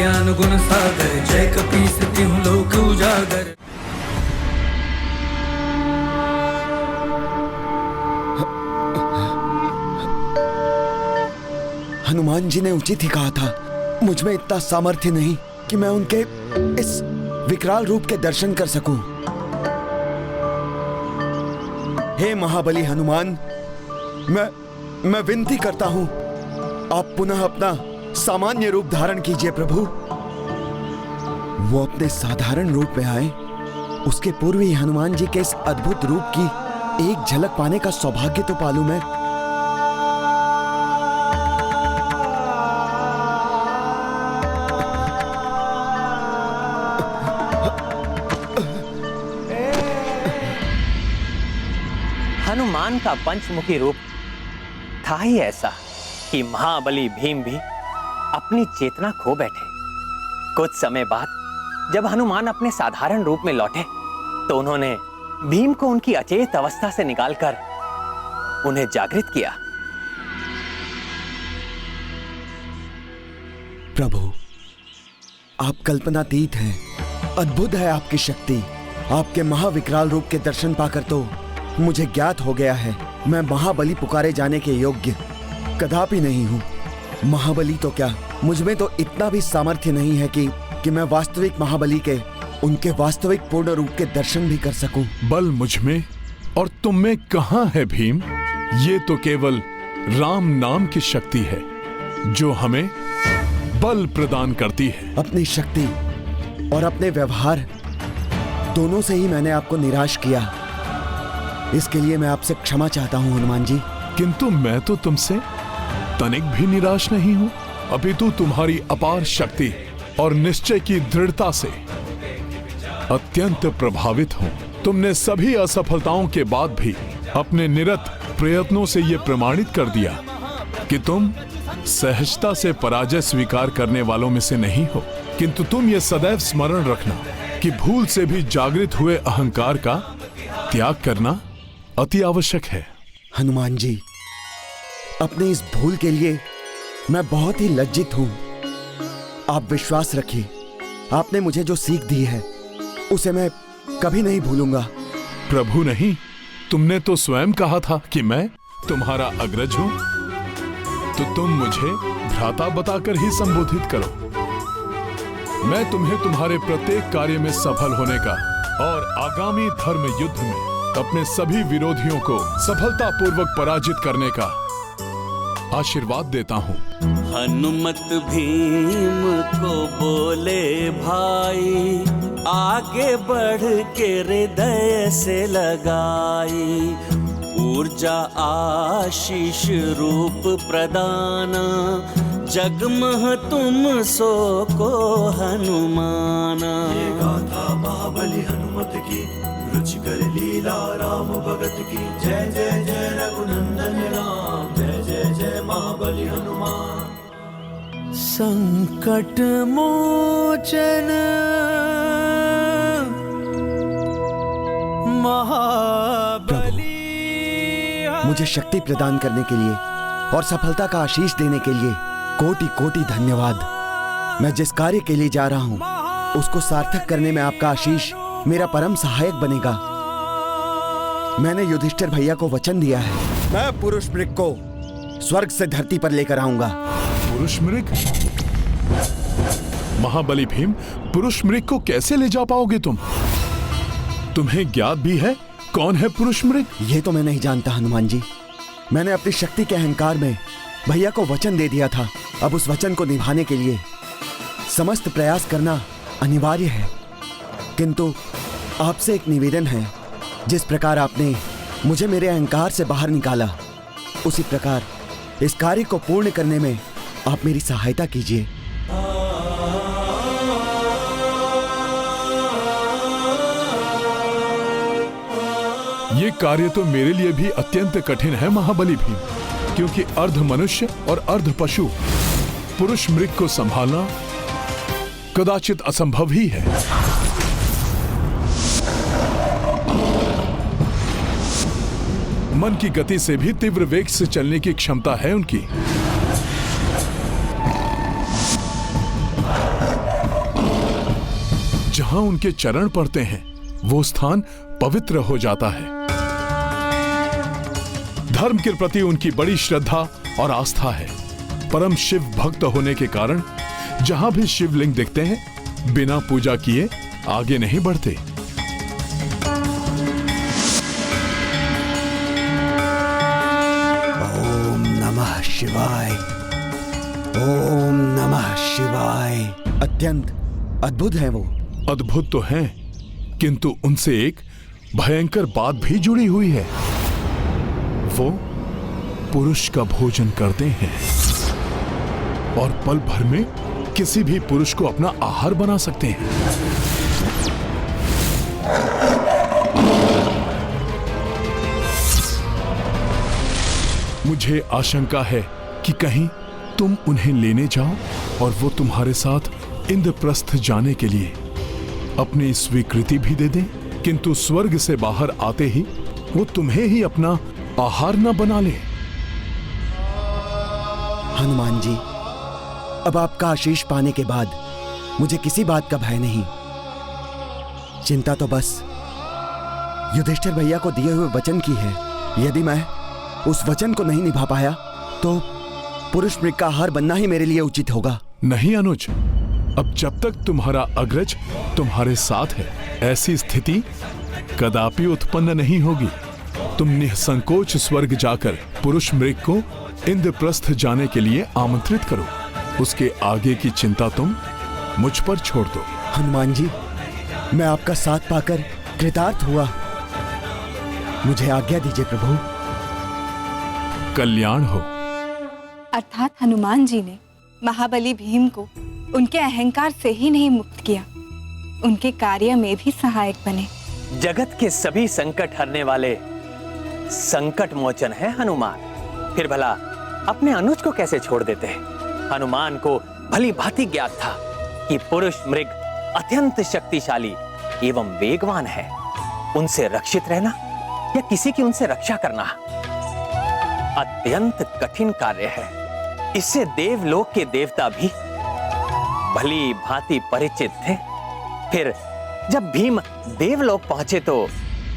ज्ञान गुण सागर, जय कपीस तिहुँ लोक उजागर। हनुमान जी ने उचित ही कहा था, मुझ में इतना सामर्थ्य नहीं कि मैं उनके इस विकराल रूप के दर्शन कर सकूं। हे महाबली हनुमान, मैं विनती करता हूं, आप पुनः अपना सामान्य रूप धारण कीजिए प्रभु। वो अपने साधारण रूप में आए, उसके पूर्व ही हनुमान जी के इस अद्भुत रूप की एक झलक पाने का सौभाग्य तो पालूं मैं। हनुमान का पंचमुखी रूप था ही ऐसा कि महाबली भीम भी अपनी चेतना खो बैठे। कुछ समय बाद जब हनुमान अपने साधारण रूप में लौटे तो उन्होंने भीम को उनकी अचेत अवस्था से निकालकर उन्हें जागृत किया। प्रभु, आप कल्पनातीत हैं, अद्भुत है आपकी शक्ति। आपके महाविकराल रूप के दर्शन पाकर तो मुझे ज्ञात हो गया है, मैं महाबली पुकारे जाने के योग्य कदापि नहीं हूँ। महाबली तो क्या, मुझ में तो इतना भी सामर्थ्य नहीं है कि मैं वास्तविक महाबली के उनके वास्तविक पूर्ण रूप के दर्शन भी कर सकूं। बल मुझ में और तुम में कहाँ है भीम? ये तो केवल राम नाम की शक्ति है जो हमें बल प्रदान करती है। अपनी शक्ति और अपने व्यवहार दोनों से ही मैंने आपको निराश किया। इसके लिए मैं आपसे क्षमा चाहता हूं हनुमान जी। किंतु मैं तो तुमसे तनिक भी निराश नहीं हूं, अपितु तुम्हारी अपार शक्ति और निश्चय की दृढ़ता से अत्यंत प्रभावित हूं। तुमने सभी असफलताओं के बाद भी अपने निरत प्रयत्नों से यह प्रमाणित कर दिया कि तुम सहजता से पराजय स्वीकार करने वालों में से नहीं हो। किंतु तुम ये सदैव स्मरण रखना कि भूल से भी जागृत हुए अहंकार का त्याग करना अति आवश्यक है। हनुमान जी, अपने इस भूल के लिए मैं बहुत ही लज्जित हूं। आप विश्वास रखिए, आपने मुझे जो सीख दी है उसे मैं कभी नहीं भूलूंगा। प्रभु नहीं, तुमने तो स्वयं कहा था कि मैं तुम्हारा अग्रज हूं, तो तुम मुझे भ्राता बताकर ही संबोधित करो। मैं तुम्हें तुम्हारे प्रत्येक कार्य में सफल होने का और आगामी धर्म युद्ध में अपने सभी विरोधियों को सफलतापूर्वक पराजित करने का आशीर्वाद देता हूँ। हनुमत भीम को बोले भाई, आगे बढ़ के हृदय से लगाई, ऊर्जा आशीष रूप प्रदाना, जगमह तुम सो को हनुमाना। ये गाथा महाबली हनुमत की, रुचिकर लीला राम भगत की। जय जय जय रघुनंदन राम, जय जय जय महाबली हनुमान। संकट मोचन महाबली, मुझे शक्ति प्रदान करने के लिए और सफलता का आशीष देने के लिए कोटि कोटि धन्यवाद। मैं जिस कार्य के लिए जा रहा हूं उसको सार्थक करने में आपका आशीष मेरा परम सहायक बनेगा। मैंने युधिष्ठिर भैया को वचन दिया है, मैं पुरुष मृग को स्वर्ग से धरती पर लेकर आऊंगा। पुरुष मृग? महाबली भीम, पुरुष मृग को कैसे ले जा पाओगे तुम? तुम्हें ज्ञात भी है कौन है पुरुष मृग? ये तो मैं नहीं जानता हनुमान जी। मैंने अपनी शक्ति के अहंकार में भैया को वचन दे दिया था। अब उस वचन को निभाने के लिए समस्त प्रयास करना अनिवार्य है। किंतु आपसे एक निवेदन है, जिस प्रकार आपने मुझे मेरे अहंकार से बाहर निकाला, उसी प्रकार इस कार्य को पूर्ण करने में आप मेरी सहायता कीजिए। ये कार्य तो मेरे लिए भी अत्यंत कठिन है महाबली भीम, क्योंकि अर्ध मनुष्य और अर्ध पशु पुरुष मृग को संभालना कदाचित असंभव ही है। मन की गति से भी तीव्र वेग से चलने की क्षमता है उनकी। जहां उनके चरण पड़ते हैं वो स्थान पवित्र हो जाता है। धर्म के प्रति उनकी बड़ी श्रद्धा और आस्था है। परम शिव भक्त होने के कारण जहां भी शिवलिंग दिखते हैं बिना पूजा किए आगे नहीं बढ़ते। ओम नमः शिवाय, ओम नमः शिवाय। अत्यंत अद्भुत है वो। अद्भुत तो हैं, किंतु उनसे एक भयंकर बात भी जुड़ी हुई है। वो पुरुष का भोजन करते हैं और पल भर में किसी भी पुरुष को अपना आहार बना सकते हैं। मुझे आशंका है कि कहीं तुम उन्हें लेने जाओ और वो तुम्हारे साथ इंद्रप्रस्थ जाने के लिए अपनी स्वीकृति भी दे दें, किंतु स्वर्ग से बाहर आते ही वो तुम्हें ही अपना आहार न बना ले। हनुमान जी, अब आपका आशीष पाने के बाद मुझे किसी बात का भय नहीं। चिंता तो बस युधिष्ठिर भैया को दिए हुए वचन की है। यदि मैं उस वचन को नहीं निभा पाया तो पुरुष मृग का आहार बनना ही मेरे लिए उचित होगा। नहीं अनुज, अब जब तक तुम्हारा अग्रज तुम्हारे साथ है ऐसी स्थिति कदापि उत्पन्न नहीं होगी। तुम निसंकोच स्वर्ग जाकर पुरुष मृग को इंद्रप्रस्थ जाने के लिए आमंत्रित करो। उसके आगे की चिंता तुम मुझ पर छोड़ दो। हनुमान जी, मैं आपका साथ पाकर कृतार्थ हुआ। मुझे आज्ञा दीजिए प्रभु। कल्याण हो। अर्थात हनुमान जी ने महाबली भीम को उनके अहंकार से ही नहीं मुक्त किया, उनके कार्य में भी सहायक बने। जगत के सभी संकट हरने वाले संकट मोचन है हनुमान। फिर भला अपने अनुज को कैसे छोड़ देते हैं? हनुमान को भली भांति ज्ञात था कि पुरुष मृग अत्यंत शक्तिशाली एवं वेगवान है। उनसे रक्षित रहना या किसी की उनसे रक्षा करना अत्यंत कठिन कार्य है। इससे देवलोक के देवता भी भली भांति परिचित थे। फिर जब भीम देवलोक पहुंचे तो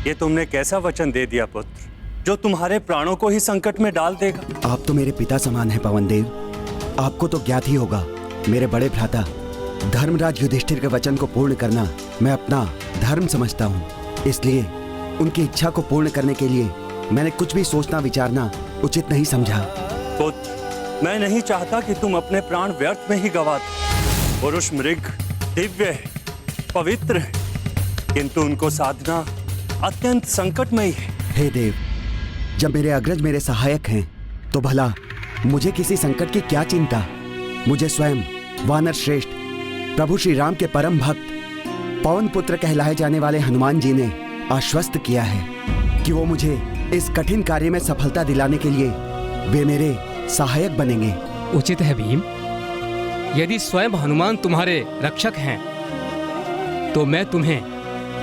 ये तुमने कैसा वचन दे दिया पुत्र, जो तुम्हारे प्राणों को ही संकट में डाल देगा। आप तो मेरे पिता समान हैं पवन देव। आपको तो ज्ञात ही होगा, मेरे बड़े भ्राता धर्मराज युधिष्ठिर के वचन को पूर्ण करना मैं अपना धर्म समझता हूँ। इसलिए उनकी इच्छा को पूर्ण करने के लिए मैंने कुछ भी सोचना विचारना उचित नहीं समझा। पुत्र, मैं नहीं चाहता कि तुम अपने प्राण व्यर्थ में ही गवा दो। पुरुष मृग दिव्य है, पवित्र है, किंतु उनको साधना अत्यंत संकटमयी है। हे देव, जब मेरे अग्रज मेरे सहायक हैं तो भला मुझे किसी संकट की क्या चिंता। मुझे स्वयं वानर श्रेष्ठ प्रभु श्री राम के परम भक्त पवन पुत्र कहलाए जाने वाले हनुमान जी ने आश्वस्त किया है कि वो मुझे इस कठिन कार्य में सफलता दिलाने के लिए वे मेरे सहायक बनेंगे। उचित है भीम, यदि स्वयं हनुमान तुम्हारे रक्षक हैं तो मैं तुम्हें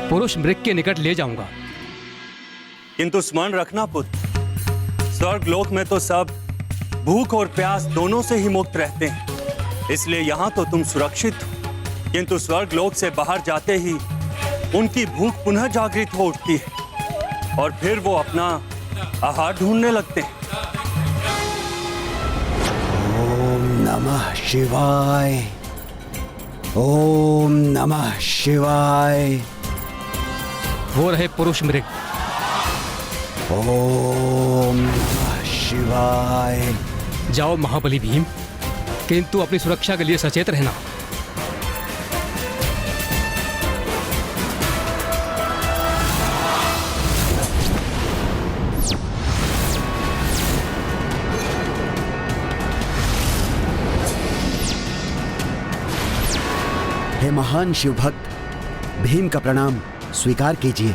पुरुष मृग के निकट ले जाऊंगा। किंतु स्मरण रखना पुत्र, स्वर्ग लोक में तो सब भूख और प्यास दोनों से ही मुक्त रहते हैं, इसलिए यहाँ तो तुम सुरक्षित हो। किंतु स्वर्ग लोक से बाहर जाते ही उनकी भूख पुनः जागृत हो उठती है और फिर वो अपना आहार ढूंढने लगते हैं। ओम नमः शिवाय, ओम नमः शिवाय। वो रहे पुरुष मृग। ओम नमः शिवाय। जाओ महाबली भीम, किंतु अपनी सुरक्षा के लिए सचेत रहना। हे महान शिव भक्त, भीम का प्रणाम स्वीकार कीजिए।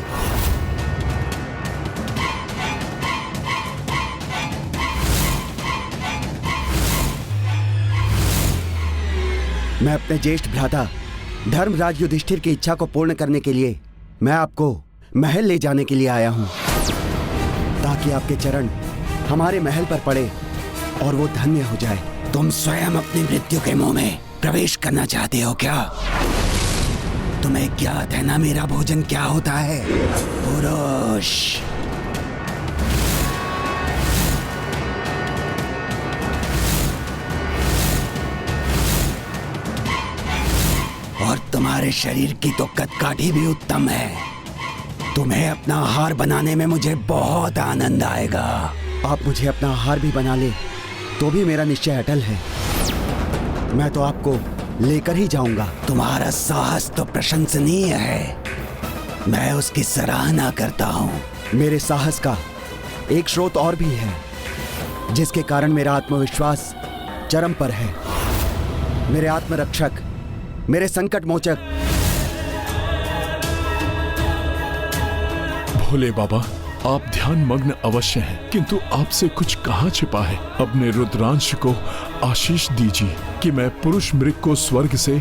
मैं अपने ज्येष्ठ भ्राता धर्मराज युधिष्ठिर की इच्छा को पूर्ण करने के लिए मैं आपको महल ले जाने के लिए आया हूं, ताकि आपके चरण हमारे महल पर पड़े और वो धन्य हो जाए। तुम स्वयं अपनी मृत्यु के मुंह में प्रवेश करना चाहते हो क्या? तुम्हें ज्ञात है ना मेरा भोजन क्या होता है, पुरुष? और तुम्हारे शरीर की तो कदकाठी भी उत्तम है। तुम्हें अपना आहार बनाने में मुझे बहुत आनंद आएगा। आप मुझे अपना आहार भी बना ले तो भी मेरा निश्चय अटल है। मैं तो आपको लेकर ही जाऊंगा। तुम्हारा साहस तो प्रशंसनीय है, मैं उसकी सराहना करता हूँ। मेरे साहस का एक स्रोत और भी है जिसके कारण मेरा आत्मविश्वास चरम पर है। मेरे आत्मरक्षक, मेरे संकट मोचक। भोले बाबा, आप ध्यान मग्न अवश्य हैं, किंतु आपसे कुछ कहाँ छिपा है। अपने रुद्रांश को आशीष दीजिए कि मैं पुरुष मृग को स्वर्ग से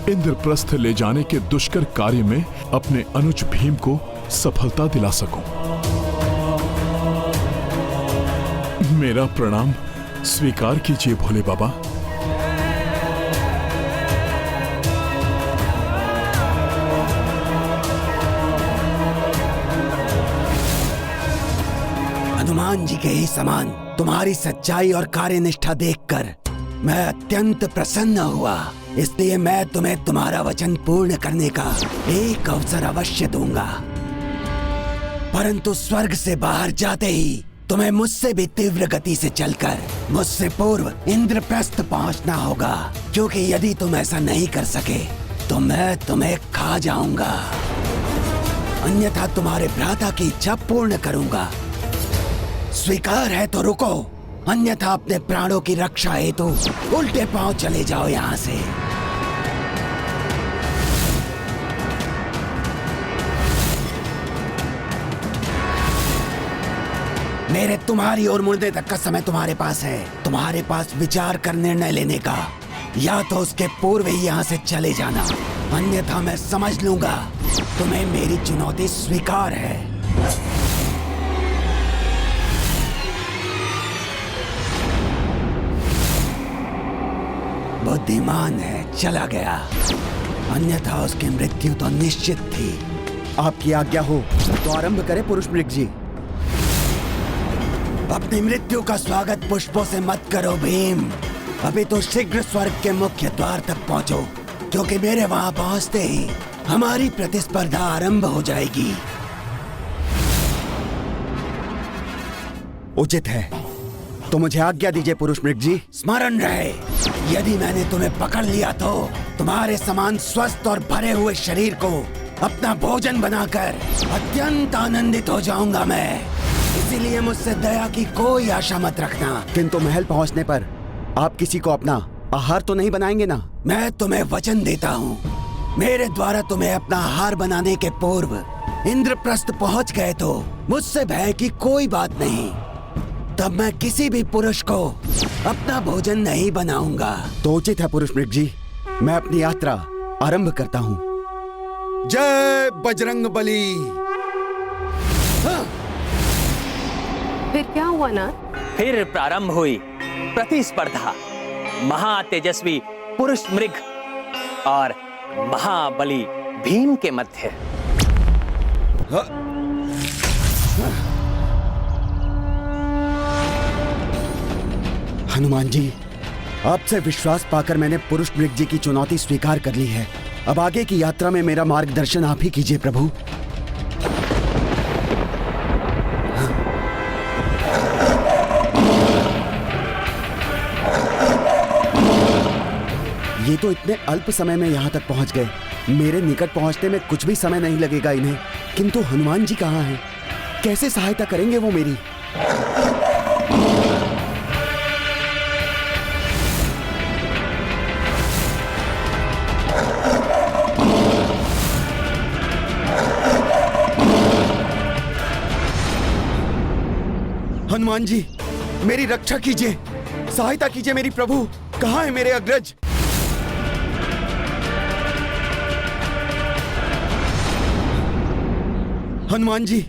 इंद्रप्रस्थ ले जाने के दुष्कर कार्य में अपने अनुज भीम को सफलता दिला सकूं। मेरा प्रणाम स्वीकार कीजिए भोले बाबा। हनुमान जी के ही समान तुम्हारी सच्चाई और कार्यनिष्ठा देखकर मैं अत्यंत प्रसन्न हुआ। इसलिए मैं तुम्हें तुम्हारा वचन पूर्ण करने का एक अवसर अवश्य दूंगा, परंतु स्वर्ग से बाहर जाते ही तुम्हें मुझसे भी तीव्र गति से चलकर मुझसे पूर्व इंद्रप्रस्थ पहुंचना होगा, क्योंकि यदि तुम ऐसा नहीं कर सके तो मैं तुम्हें खा जाऊंगा। अन्यथा तुम्हारे भ्राता की इच्छा पूर्ण करूंगा। स्वीकार है तो रुको, अन्यथा अपने प्राणों की रक्षा हेतु उल्टे पांव चले जाओ यहां से। मेरे तुम्हारी ओर मुड़ने तक का समय तुम्हारे पास है। तुम्हारे पास विचार कर निर्णय लेने का, या तो उसके पूर्व ही यहां से चले जाना, अन्यथा मैं समझ लूंगा तुम्हें मेरी चुनौती स्वीकार है। बुद्धिमान है, चला गया, अन्यथा उसकी मृत्यु तो निश्चित थी। आपकी आज्ञा हो तो आरंभ करें पुरुष मृग जी। अपनी मृत्यु का स्वागत पुष्पों से मत करो भीम, अभी तो शीघ्र स्वर्ग के मुख्य द्वार तक पहुंचो, क्योंकि मेरे वहां पहुंचते ही हमारी प्रतिस्पर्धा आरंभ हो जाएगी। उचित है, तो मुझे आज्ञा दीजिए पुरुष मृग जी। स्मरण रहे, यदि मैंने तुम्हें पकड़ लिया तो तुम्हारे समान स्वस्थ और भरे हुए शरीर को अपना भोजन बनाकर अत्यंत आनंदित हो जाऊंगा मैं। इसीलिए मुझसे दया की कोई आशा मत रखना। किंतु महल पहुंचने पर आप किसी को अपना आहार तो नहीं बनाएंगे ना? मैं तुम्हें वचन देता हूँ, मेरे द्वारा तुम्हें अपना आहार बनाने के पूर्व इंद्रप्रस्थ पहुंच गए तो मुझसे भय की कोई बात नहीं। तब मैं किसी भी पुरुष को अपना भोजन नहीं बनाऊंगा। तो उचित है पुरुष मृग जी, मैं अपनी यात्रा आरंभ करता हूँ। जय बजरंग बली। फिर क्या हुआ ना? फिर प्रारंभ हुई प्रतिस्पर्धा महातेजस्वी पुरुष मृग और महाबली भीम के मध्य। हनुमान जी, आपसे विश्वास पाकर मैंने पुरुष मृग जी की चुनौती स्वीकार कर ली है। अब आगे की यात्रा में मेरा मार्गदर्शन आप ही कीजिए प्रभु। ये तो इतने अल्प समय में यहाँ तक पहुँच गए। मेरे निकट पहुँचने में कुछ भी समय नहीं लगेगा इन्हें। किंतु हनुमान जी कहाँ हैं? कैसे सहायता करेंगे वो मेरी? हनुमान जी, मेरी रक्षा कीजिए, सहायता कीजिए मेरी प्रभु। कहाँ है मेरे अग्रज? हनुमान जी,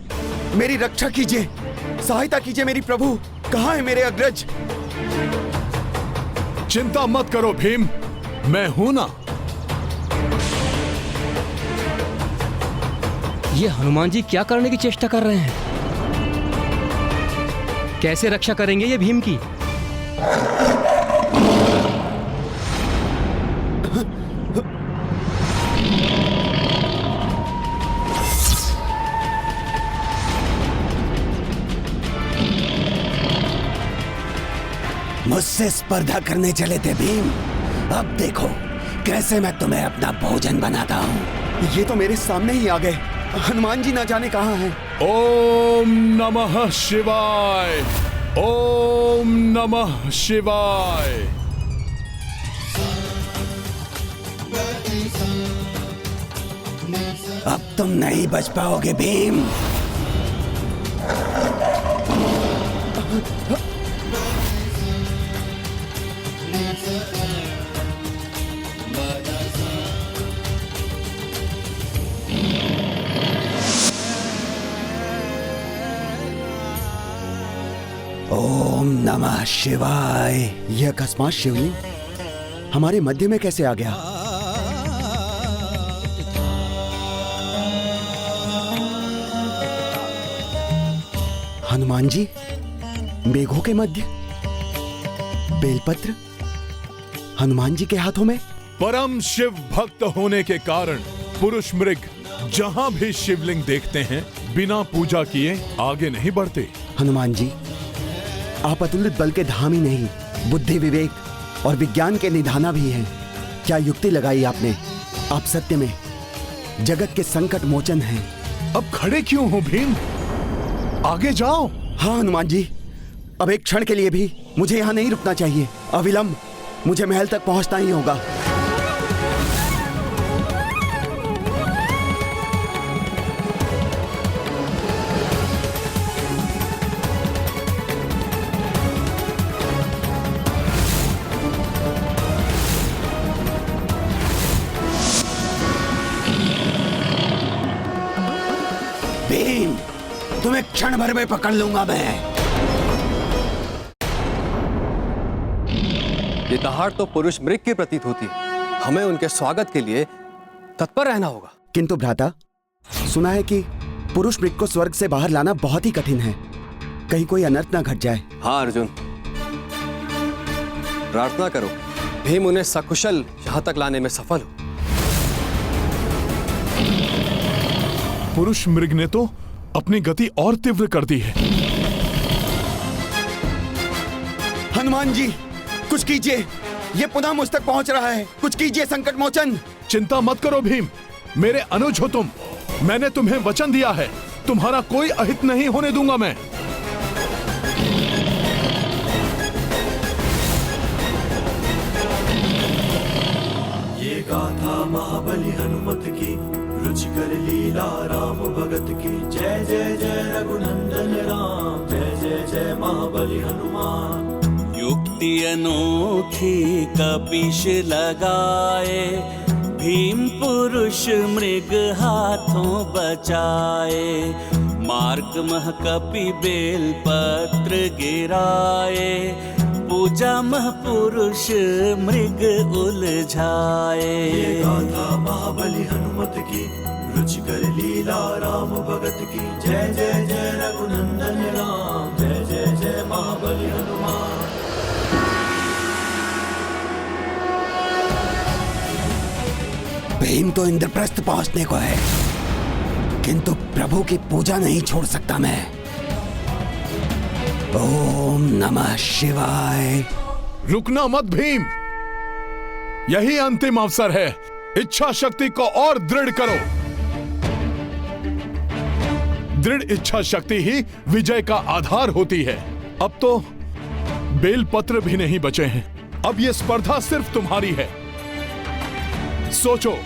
मेरी रक्षा कीजिए, सहायता कीजिए मेरी प्रभु। कहाँ है मेरे अग्रज? चिंता मत करो भीम, मैं हूं ना। ये हनुमान जी क्या करने की चेष्टा कर रहे हैं? कैसे रक्षा करेंगे ये भीम की? मुझसे स्पर्धा करने चले थे भीम, अब देखो कैसे मैं तुम्हें अपना भोजन बनाता हूँ। ये तो मेरे सामने ही आ गए। हनुमान जी ना जाने कहाँ हैं। ओम नमः शिवाय, ओम नमः शिवाय। अब तुम नहीं बच पाओगे भीम। ओम नमः शिवाय। यह अकस्मात शिवलिंग हमारे मध्य में कैसे आ गया? हनुमान जी मेघों के मध्य, बेलपत्र हनुमान जी के हाथों में। परम शिव भक्त होने के कारण पुरुष मृग जहां भी शिवलिंग देखते हैं बिना पूजा किए आगे नहीं बढ़ते। हनुमान जी आप अतुलित बल के धाम ही नहीं, बुद्धि, विवेक और विज्ञान के निधाना भी हैं। क्या युक्ति लगाई आपने। आप सत्य में जगत के संकट मोचन हैं। अब खड़े क्यों हो भीम, आगे जाओ। हाँ हनुमान जी, अब एक क्षण के लिए भी मुझे यहाँ नहीं रुकना चाहिए। अविलंब मुझे महल तक पहुँचना ही होगा। भीम, तुम्हें क्षण भर में पकड़ लूंगा मैं। ये दहाड़ तो पुरुष मृग की प्रतीत होती है। हमें उनके स्वागत के लिए तत्पर रहना होगा। किंतु भ्राता, सुना है कि पुरुष मृग को स्वर्ग से बाहर लाना बहुत ही कठिन है। कहीं कोई अनर्थ ना घट जाए। हाँ अर्जुन, प्रार्थना करो भीम उन्हें सकुशल यहां तक लाने में सफल हो। पुरुष मृग ने तो अपनी गति और तीव्र कर दी है। हनुमान जी कुछ कीजिए, ये पुनः मुझ तक पहुंच रहा है। कुछ कीजिए संकट मोचन। चिंता मत करो भीम, मेरे अनुज हो तुम। मैंने तुम्हें वचन दिया है, तुम्हारा कोई अहित नहीं होने दूंगा मैं। ये गाथा महाबली हनुमत की, रुचिकर लीला राम भगत की। जय जय जय रघुनंदन राम, जय जय जय महाबली हनुमान। युक्ति अनोखी कपीश लगाए, भीम पुरुष मृग हाथों बचाए। मार्ग मह कपि बेल पत्र गिराए, पूजा मह पुरुष मृग उलझाए। ये गाथा महाबली हनुमत की, रुचिकर लीला राम भगत की। जय जय जय रघुनंदन राम, जय जय जय महाबली हनुमान। भीम तो इंद्रप्रस्थ पहुंचने को है, किंतु प्रभु की पूजा नहीं छोड़ सकता मैं। ओम नमः शिवाय। रुकना मत भीम, यही अंतिम अवसर है। इच्छा शक्ति को और दृढ़ करो। दृढ़ इच्छा शक्ति ही विजय का आधार होती है। अब तो बेलपत्र भी नहीं बचे हैं। अब यह स्पर्धा सिर्फ तुम्हारी है। सोचो,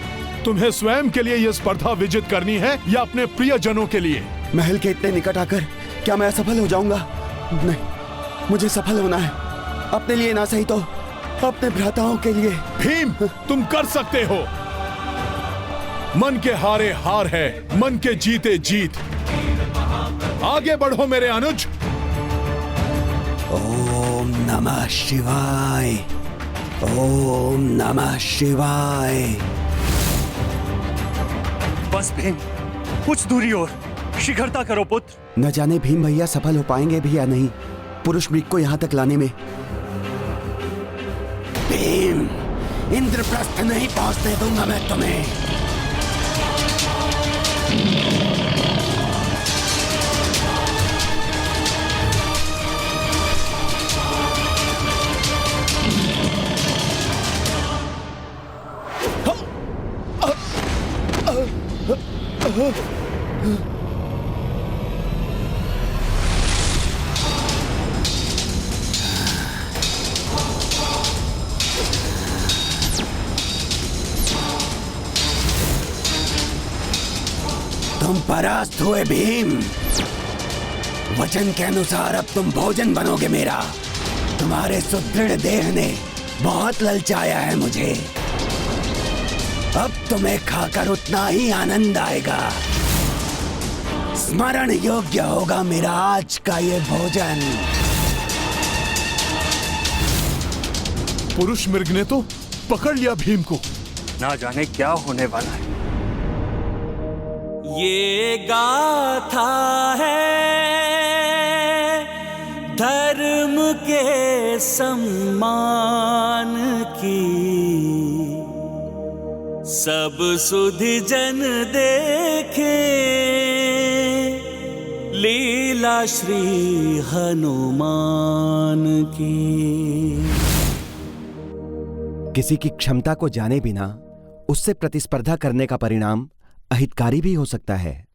तुम्हें स्वयं के लिए यह स्पर्धा विजित करनी है या अपने प्रियजनों के लिए? महल के इतने निकट आकर क्या मैं असफल हो जाऊंगा? नहीं, मुझे सफल होना है। अपने लिए ना सही तो अपने भ्राताओं के लिए। भीम, तुम कर सकते हो। मन के हारे हार है, मन के जीते जीत। आगे बढ़ो मेरे अनुज। ओम नमः शिवाय, ओम नमः शिवाय। बस भीम, कुछ दूरी और शीघ्रता करो पुत्र। न जाने भीम भैया सफल हो पाएंगे भी या नहीं पुरुष मृग को यहाँ तक लाने में। भीम, इंद्रप्रस्थ नहीं पहुंचने दूंगा मैं तुम्हें। तुम परास्त हुए भीम। वचन के अनुसार अब तुम भोजन बनोगे मेरा। तुम्हारे सुदृढ़ देह ने बहुत ललचाया है मुझे। अब तुम्हें खाकर उतना ही आनंद आएगा। स्मरण योग्य होगा मेरा आज का ये भोजन। पुरुष मृग ने तो पकड़ लिया भीम को। ना जाने क्या होने वाला है। ये गाथा है धर्म के सम्मान की, सब सुधि जन देखे लीला श्री हनुमान की। किसी की क्षमता को जाने बिना उससे प्रतिस्पर्धा करने का परिणाम अहितकारी भी हो सकता है।